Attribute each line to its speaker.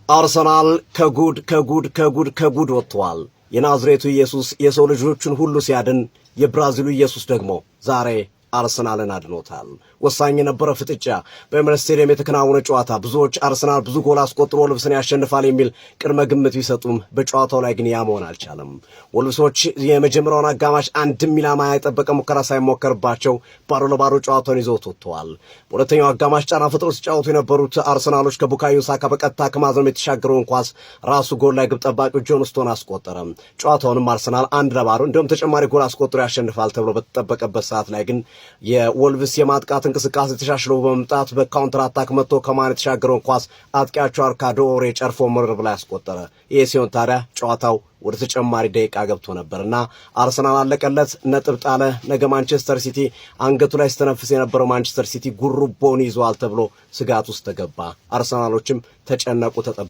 Speaker 1: አርሰናል ከጉድ ወጥቷል። የናዝሬቱ ኢየሱስ የሰው ልጆችን ሁሉ ሲያድን የብራዚሉ ኢየሱስ ደግሞ ዛሬ አርሰናልን አድኖታል። ወሳኝ የነበረ ፍጥጫ በኤምሬትስ ስቴዲየም የተከናወነ ጨዋታ ብዙዎች አርሰናል ብዙ ጎል አስቆጥሮ ወልቭስን ያሸንፋል የሚል ቅድመ ግምት ቢሰጡም በጨዋታው ላይ ግን ያ መሆን አልቻለም። ወልቭሶች የመጀመሪያውን አጋማሽ አንድም ኢላማ ያልጠበቀ ሙከራ ሳይሞከርባቸው ባዶ ለባዶ ጨዋታውን ይዘው ወጥተዋል። በሁለተኛው አጋማሽ ጫና ፈጥረው ሲጫወቱ የነበሩት አርሰናሎች ከቡካዮ ሳካ በቀጥታ ከማዝነው የተሻገረውን ኳስ ራሱ ጎል ላይ ግብ ጠባቂው ጆን ስቶን አስቆጠረ። ጨዋታውንም አርሰናል 1-0 እንደውም ተጨማሪ ጎል አስቆጥሮ ያሸንፋል ተብሎ በተጠበቀበት ሰዓት ላይ ግን የወልቭስ የማጥቃት እንቅስቃሴ ተሻሽሎ በመምጣት በካውንተር አታክ መጥቶ ከማን የተሻገረውን ኳስ አጥቂያቸው አርካዶሬ ጨርፎ ምርር ብላ ያስቆጠረ። ይሄ ሲሆን ታዲያ ጨዋታው ወደ ተጨማሪ ደቂቃ ገብቶ ነበርና አርሰናል አለቀለት፣ ነጥብ ጣለ። ነገ ማንቸስተር ሲቲ አንገቱ ላይ ስተነፍስ የነበረው ማንቸስተር ሲቲ ጉሩቦን ይዟል ተብሎ ስጋት ውስጥ ተገባ። አርሰናሎችም ተጨነቁ፣ ተጠበቁ።